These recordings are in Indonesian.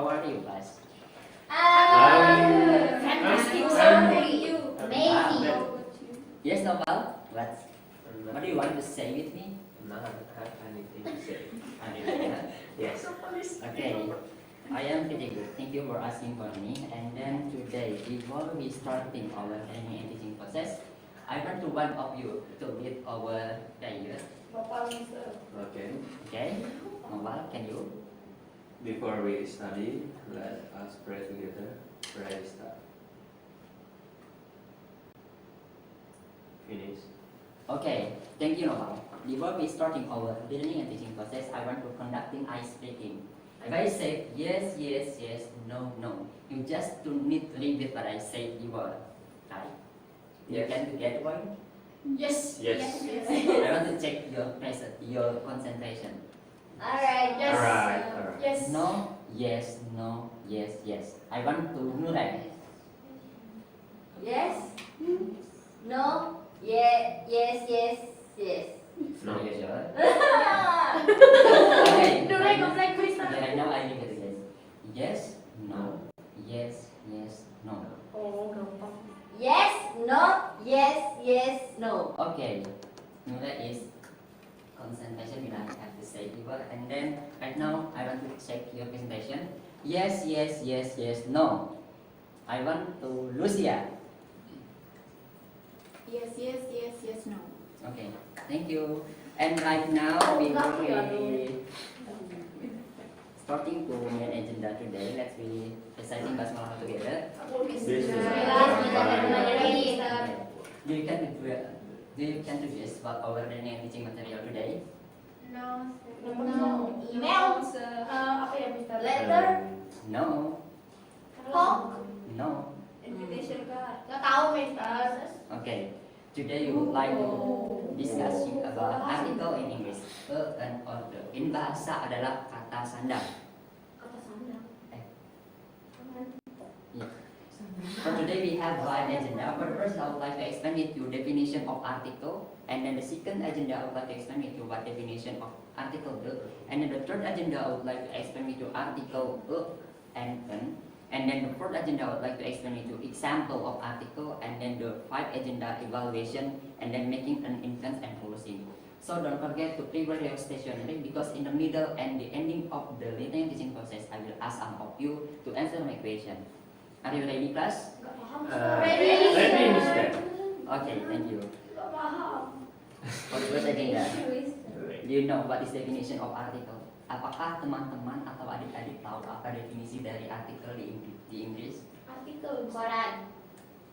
How are you guys? Fantastic. Thank you. Amazing. Yes, Nopal? What do you want to say with me? No, I don't have anything to say. Yes. Okay. I am pretty good. Thank you for asking for me. And then today, before we starting our learning and teaching process, I want to one of you to lead our prayer. Okay. Okay? Nopal, can you? Before we study, let us pray together. Pray start. Finish. Okay, thank you, Nopal. Before we starting our learning and teaching process, I want to conducting ice breaking. If I say yes, yes, yes, no, no, you just don't need to repeat what I say before, right? You Yes. can get point? Yes. Yes. I want to check your present, your concentration. Alright. Yes. Alright. Yes. No, yes, no, yes, yes. I want to mulai. Yes. No. Yeah. Yes. Yes. Yes. No. Are you sure? Yeah. Okay. Do like a black please. Okay, right now I repeat it. Yes, no, yes, yes, no. Yes. No. Yes. Yes. No. Okay, mulai is concentration when I have to say keyword, and then right now I want to check your presentation. Yes, yes, yes, yes, no. I want to Lucia. Yes. Yes. Yes. Yes. No. Okay, thank you. And right now we will be starting to main agenda today. Let's be reciting basmalah together. Do you can introduce what our learning and teaching material today? No. Email. Apa ya, Mister? Letter. No, Talk. no. Invitation card. Nggak tahu, Mister. Okay, today we would like to discussing about article in English. An order. In bahasa adalah kata sandang. Kata sana. For today we have one agenda. For the first, I would like to explain with you definition of article, and then the second agenda I would like to explain with you what definition of article the, and then the third agenda I would like to explain with you article and an. And then the fourth agenda I would like to explain with you example of article, and then the fifth agenda evaluation, and then making an inference and closing. So don't forget to prepare your stationery, because in the middle and the ending of the learning and teaching process, I will ask some of you to answer my question. Are you ready, class? Nggak paham. Ready, Mister. Okay, thank you. Nggak paham. For the first agenda, do you know what is definition of article? Apakah teman-teman atau adik-adik tahu apa definisi dari artikel di Inggris? Artikel. Koran.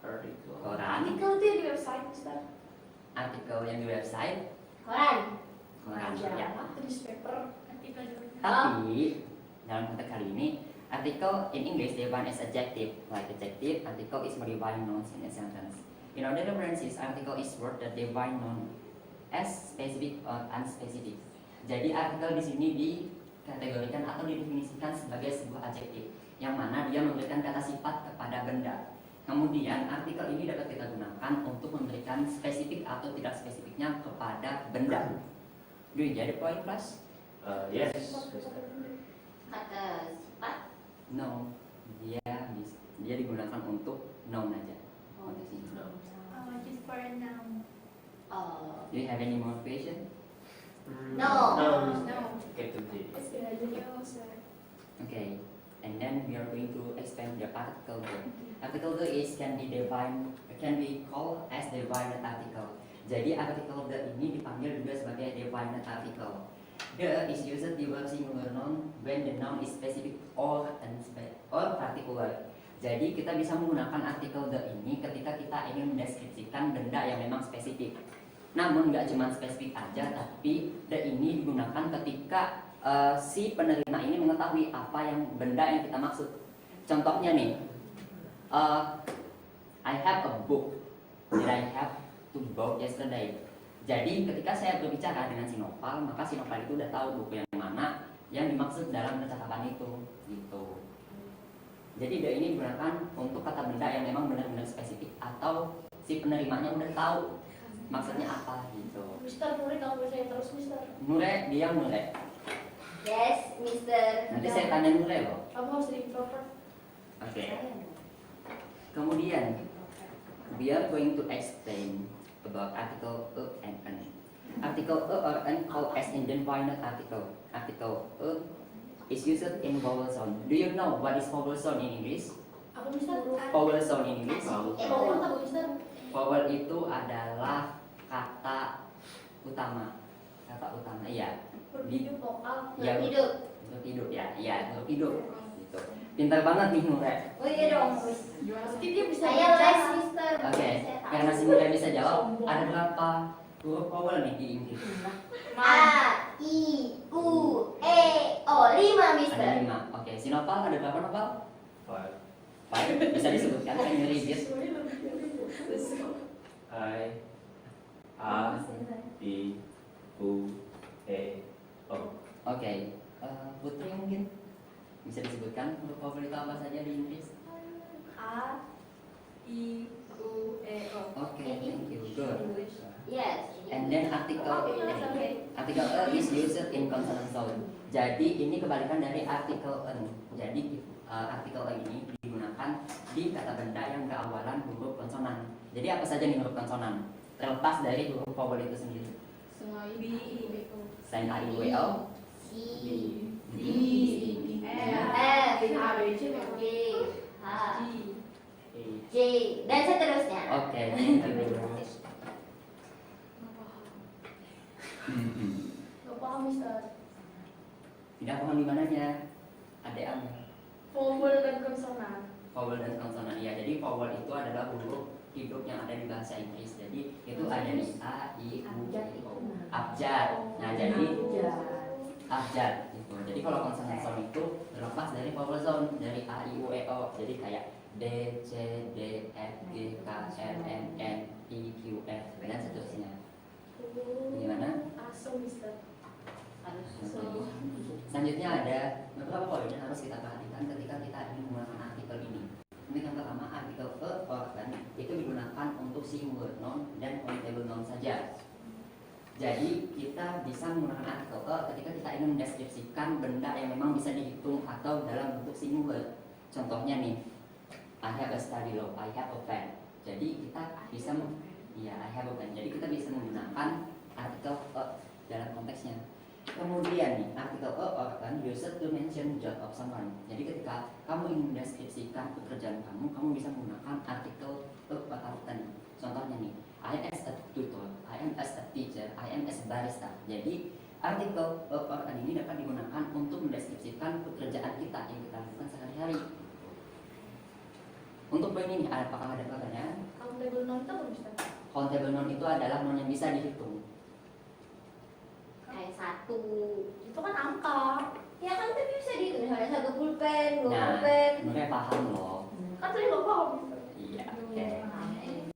Article. Koran. Artikel itu yang di website, Mister. Artikel yang di website? Koran. Koran. Ya. Majalah, newspaper. Artikel. Tapi dalam konteks kali ini, article in English defined as adjective. Like adjective, article is modifying nouns in a sentence. In other references, article is word that define noun as specific or unspecific. Jadi artikel di sini dikategorikan atau didefinisikan sebagai sebuah adjektif, yang mana dia memberikan kata sifat kepada benda. Kemudian artikel ini dapat kita gunakan untuk memberikan spesifik atau tidak spesifiknya kepada benda. Do you get the point, class? Yes. Kata sifat. No, dia digunakan untuk noun aja. Konteksnya. Just for a noun. Do you have any more question? No. No. Okay, today. Okay, and then we are going to expand the article the. Article the is can be called as defined article. Jadi article the ini dipanggil juga sebagai defined article. The is used before singular noun when the noun is specific or particular. Jadi kita bisa menggunakan artikel the ini ketika kita ingin mendeskripsikan benda yang memang spesifik. Namun nggak cuma spesifik aja, tapi the ini digunakan ketika si penerima ini mengetahui apa yang benda yang kita maksud. Contohnya nih, I have a book that I have to bought yesterday. Jadi ketika saya berbicara dengan si Nopal, maka si Nopal itu udah tahu buku yang mana yang dimaksud dalam percakapan itu, gitu. Jadi the ini digunakan untuk kata benda yang memang benar-benar spesifik atau si penerimanya udah tahu maksudnya apa gitu. Mister, mulai kamu saya terus, Mister. Mulai dia mulai. Yes, Mister. Nanti saya tanya mulai loh. Kamu harus introvert. Oke. Kemudian we are going to explain about article and an. Article or an called as indefinite article. Article is used in vowel sound. Do you know what is vowel sound in English? Aku bisa. Vowel sound in English. Tahu. Aku bisa. Vowel itu adalah kata utama. Kata utama, iya. Berhidup vokal. Ya, Hidup. huruf hidup ya, iya huruf hidup. Gitu. Pintar banget nih Nure. Oh iya dong. Pasti dia bisa. Saya les, Mister. Oke, karena si Nure bisa jawab, ada berapa huruf vowel nih di Inggris? A, I, U, E, O. 5, Mister. Ada 5. Oke, si Nopal ada berapa Nopal? 5. 5. Bisa disebutkan kan you read it? I, A, I, U, E, O. Oke, Putri mungkin bisa disebutkan huruf vowel itu apa saja di Inggris? A, I, U, E, O. Oke, thank you. Good. Yes. And then article article is used in consonant sound. Jadi ini kebalikan dari article n. Jadi artikel ini digunakan di kata benda yang berawalan huruf konsonan. Jadi apa saja nih huruf konsonan? Terlepas dari huruf vowel itu sendiri. Semua B, I, O. Selain A, I, U, E, O, C, D, F, G, A, B, C, G, H, E. J, dan seterusnya. Oke, thank you. Gak paham, Mister. Tidak paham di mananya? Ada apa? Vowel dan konsonan. Vowel dan konsonan. Ya, jadi vowel itu adalah huruf hidup yang ada di bahasa Inggris. Jadi itu ada di A, I, U, E, O. Abjad. Nah, jadi abjad gitu. Jadi kalau konsonan sound itu terlepas dari vowel sound dari A, I, U, E, O. Jadi kayak D, C, D, F, G, K, L, M, N, P, Q, F dan seterusnya. Gimana? Aso, Mister. Selanjutnya ada beberapa poin yang harus kita perhatikan ketika kita ingin menggunakan artikel ini. Ini yang pertama, artikel organ itu digunakan untuk singular noun dan countable noun saja. Jadi kita bisa menggunakan artikel ketika kita ingin mendeskripsikan benda yang memang bisa dihitung atau dalam bentuk singular. Contohnya nih, I have a study law, I have a pen. Jadi kita bisa, ya I have a pen. Jadi kita bisa menggunakan artikel dalam konteksnya. Kemudian nih, artikel organ used to mention job of someone. Jadi ketika kamu ingin mendeskripsikan pekerjaan kamu, kamu bisa menggunakan artikel atau tadi. Contohnya nih, I am as a tutor, I am as a teacher, I am as a barista. Jadi artikel organ ini dapat digunakan untuk mendeskripsikan pekerjaan kita yang kita lakukan sehari-hari. Untuk poin ini, apakah ada pertanyaan? Countable noun itu apa, Mister? Countable noun itu adalah noun yang bisa dihitung. Kayak 1. Itu kan angka. Ya kan tapi bisa dihitung. Misalnya 1 pulpen, 2 Nah, pulpen. mereka paham loh. Kan tadi gak paham, Mister. Iya, oke.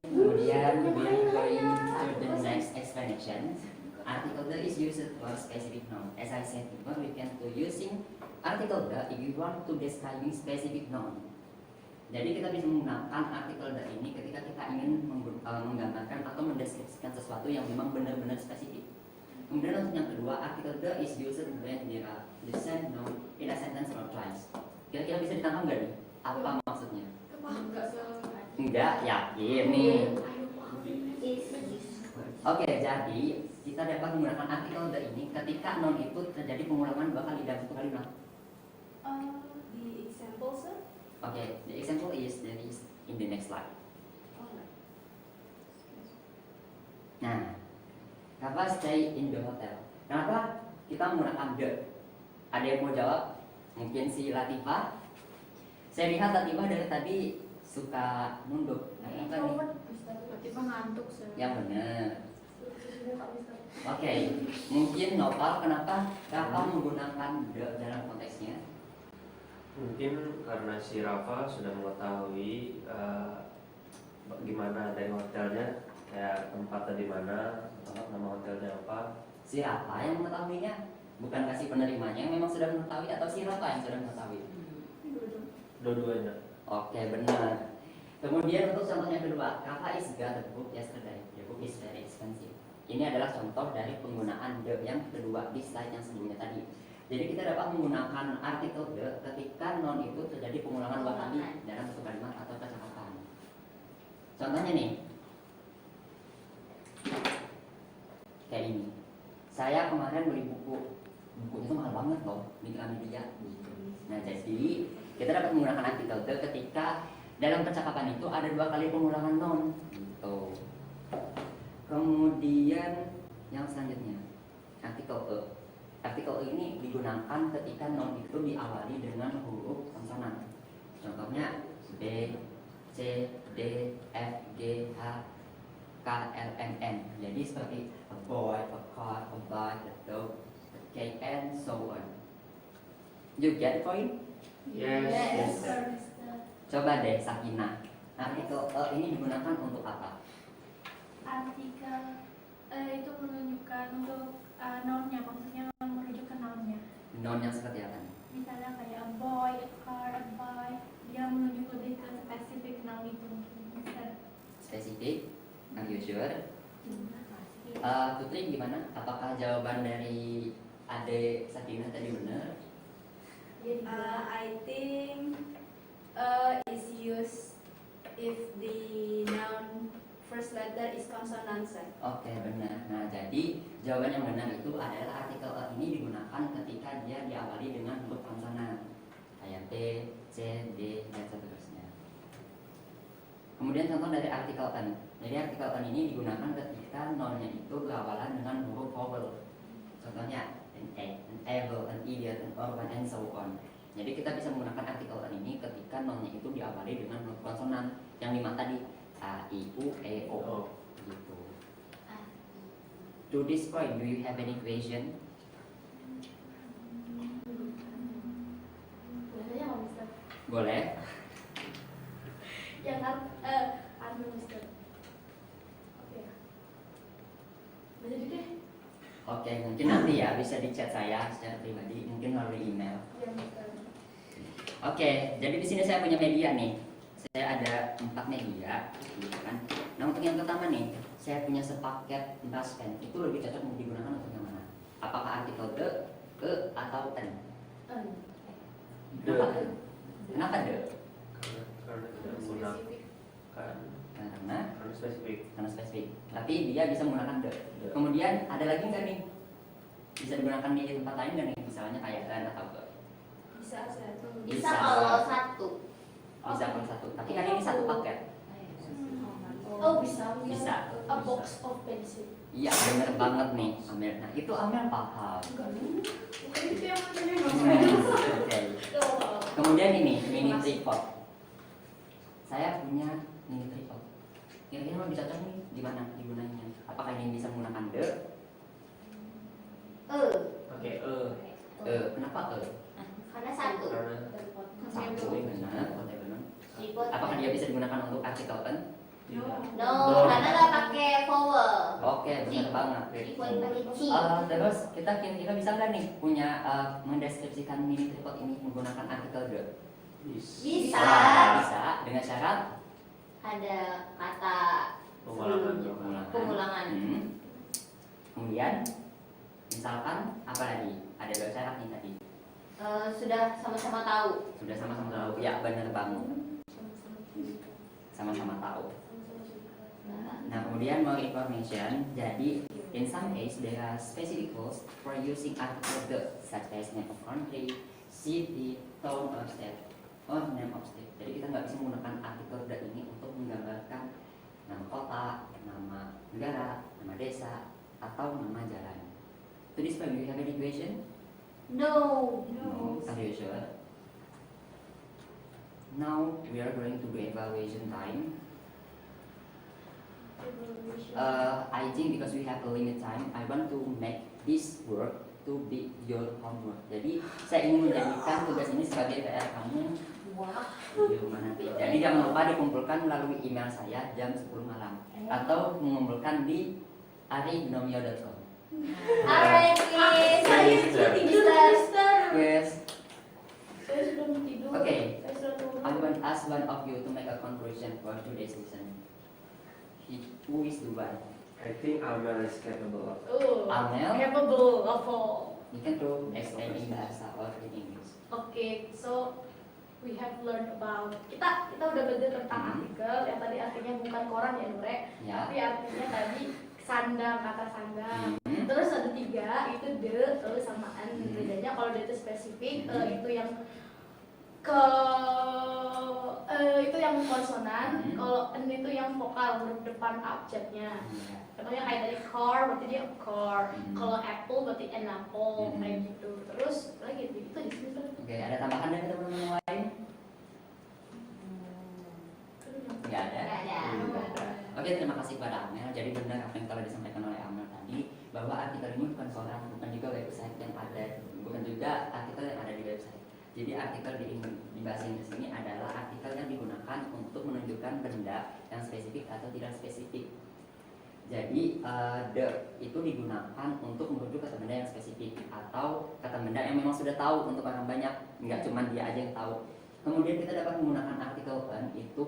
Kemudian we are going to the next explanation. Article the is used for specific noun. As I said before, we can to using article the if you want to describing specific noun. Jadi kita bisa menggunakan artikel the ini ketika kita ingin menggambarkan atau mendeskripsikan sesuatu yang memang benar-benar spesifik. Kemudian untuk yang kedua, artikel the is used when there are the same noun in a sentence or twice. Kira-kira bisa ditangkap nggak nih? Apa maksudnya? Paham gak se? Enggak, yakin nih. Is. Oke, jadi kita dapat menggunakan artikel the ini ketika noun itu terjadi pengulangan 2 kali dalam 1 kalimat. The example, sir? Oke, the example is there is in the next slide. Nah, kenapa stay in the hotel? Kenapa kita menggunakan the? Ada yang mau jawab? Mungkin si Latifah. Saya lihat Latifah dari tadi suka nunduk. Kenapa nih? Tiba ngantuk, sir. Yang benar. Oke, mungkin Nopal kenapa Rafa menggunakan the dalam konteksnya? Mungkin karena si Rafa sudah mengetahui gimana dari hotelnya, kayak tempatnya di mana, nama hotelnya apa. Si Rafa yang mengetahuinya, bukan kasih penerimanya yang memang sudah mengetahui atau si Rafa yang sudah mengetahui? Dua-duanya. Oke, benar. Kemudian untuk contoh yang kedua, Rafa is got the book yesterday. The book is very expensive. Ini adalah contoh dari penggunaan the yang kedua di slide yang sebelumnya tadi. Jadi kita dapat menggunakan artikel the ketika non itu terjadi pengulangan dua kali dalam satu kalimat atau percakapan. Contohnya nih, kayak ini. Saya kemarin beli buku, bukunya tuh mahal banget loh di Gramedia. Nah jadi kita dapat menggunakan artikel the ketika dalam percakapan itu ada dua kali pengulangan non. Gitu. Kemudian yang selanjutnya artikel e. Artikel e ini digunakan ketika non itu diawali dengan huruf konsonan. Contohnya B, C, D, F, G, H, K, L, M, N. Jadi seperti a boy, a car, a bike, a dog, a cake, and so on. You get the point? Yes. Coba deh Sakinah. Artikel e ini digunakan untuk apa? Artikel itu menunjukkan untuk nounnya, maksudnya merujuk ke nounnya. Non yang seperti apa? Misalnya kayak a boy, a car, a bike, dia menunjuk lebih ke spesifik noun itu. Misal, Spesifik? Are you sure? Putri gimana? Apakah jawaban dari Ade Sakinah tadi benar? I think is used if the noun first letter is consonant, sir. Oke, benar. Nah, jadi jawaban yang benar itu adalah artikel e ini digunakan ketika dia diawali dengan huruf konsonan. Kayak T, C, D, dan seterusnya. Kemudian contoh dari artikel n. Jadi artikel n ini digunakan ketika nonnya itu berawalan dengan huruf vowel. Contohnya an able, an idiot, an orphan, and so on. Jadi kita bisa menggunakan artikel n ini ketika nonnya itu diawali dengan huruf konsonan yang lima tadi. A, I, U, E, O. Gitu. To this point, do you have any question? biasanya nggak bisa. Boleh? Ya kan, Mister. Oke ya. Udah jadi deh. Oke, mungkin nanti ya bisa di chat saya secara pribadi, mungkin melalui email. Ya Mister. Oke, jadi di sini saya punya media nih. Saya ada 4 media, gitu kan. Nah untuk yang pertama nih, saya punya sepaket brush pen. Itu lebih cocok untuk digunakan untuk yang mana? Apakah artikel the, ke, atau n? Kenapa the? Kenapa the? Karena tidak Spesifik. menggunakan Karena spesifik. spesifik. Tapi dia bisa menggunakan the. Kemudian ada lagi nggak nih? Bisa digunakan di tempat lain nggak nih? Misalnya kayak dan atau ke? Bisa, sir. Bisa kalau satu. Bisa kalau satu. Tapi kan ini satu paket. Oh bisa. Bisa. A box of pencil. Iya bener banget nih Amel. Nah itu Amel paham. Bukan itu yang namanya Oke. Kemudian ini mini tripod. Saya punya mini tripod. Kira-kira lebih cocok nih di mana digunakannya? Apakah ini bisa menggunakan the? Pakai Kenapa Karena satu. karena Satu benar. Tripod. Apakah dia bisa digunakan untuk artikel n? tidak. No, karena nggak pakai vowel. Oke benar banget. Tripod pakai C. Terus kita kira-kira bisa nggak nih punya mendeskripsikan mini tripod ini menggunakan artikel the? Bisa. Bisa dengan syarat Ada kata Pengulangan. pengulangan. Kemudian misalkan apa lagi? Ada dua syarat nih tadi. Sudah sama-sama tahu. Sudah sama-sama tahu. Ya benar banget. Sama-sama tahu. Nah kemudian more information. Jadi in some case there are specific rules for using article the, such as name of country, city, town or state, or name of state. Jadi kita nggak bisa menggunakan artikel the ini untuk menggambarkan nama kota, nama negara, nama desa, atau nama jalan. To this point, do you have any question? No. Are you sure? Now we are going to do evaluation time. I think because we have a limit time, I want to make this work to be your homework. Jadi saya ingin menjadikan tugas ini sebagai PR kamu di rumah nanti. Jadi jangan lupa dikumpulkan melalui email saya jam 10 malam atau mengumpulkan di aribinomio.com. Alright, please. Yes. Saya sudah mau tidur. Okay. Saya sudah turun. I want ask one of you to make a conclusion for today's lesson. Who is the one? I think Amel is capable of. Oh. Amel? Capable of all. You can do explain in bahasa or in English. Oke, so we have learned about kita udah belajar tentang artikel yang tadi artinya bukan koran ya Nure, Ya. tapi artinya tadi sandang, kata sandang. Hmm. Terus ada 3 itu the, sama an. Bedanya kalau the itu spesifik, itu yang itu yang konsonan, kalau n itu yang vokal huruf depan objeknya. Ya. Contohnya kayak tadi car berarti dia car, kalau apple berarti an apple, kayak gitu. Terus lagi itu di sini. Oke, ada tambahan dari teman-teman yang lain? Nggak ada. Nggak ada. Oke, terima kasih kepada Amel. Jadi benar apa yang telah disampaikan oleh Amel tadi, bahwa artikel ini bukan koran, bukan juga website yang ada, bukan juga artikel yang ada di website. Jadi artikel di bahasa Inggris ini adalah artikel yang digunakan untuk menunjukkan benda yang spesifik atau tidak spesifik. Jadi the itu digunakan untuk merujuk kata benda yang spesifik atau kata benda yang memang sudah tahu untuk orang banyak, nggak cuma dia aja yang tahu. Kemudian kita dapat menggunakan artikel an itu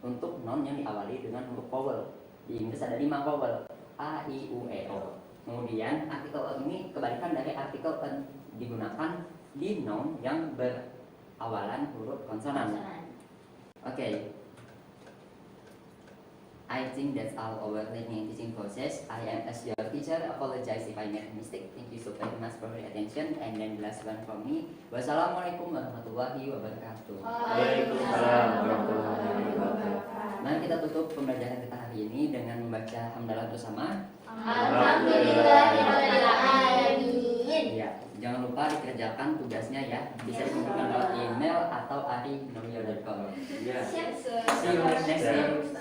untuk noun yang diawali dengan huruf vowel. Di Inggris ada 5 vowel, a, i, u, e, o. Kemudian artikel an ini kebalikan dari artikel an, digunakan di noun yang berawalan huruf konsonan. Oke. I think that's all our learning and teaching process. I am as your teacher. Apologize if I made a mistake. Thank you so very much for your attention. And then the last one from me. Wassalamualaikum warahmatullahi wabarakatuh. Waalaikumsalam warahmatullahi wabarakatuh. Mari kita tutup pembelajaran kita hari ini dengan membaca hamdalah bersama. Alhamdulillahirrahmanirrahim. Ya, jangan lupa dikerjakan tugasnya ya. Bisa dikumpulkan lewat email atau ari@nomio.com. Yeah. See you next week.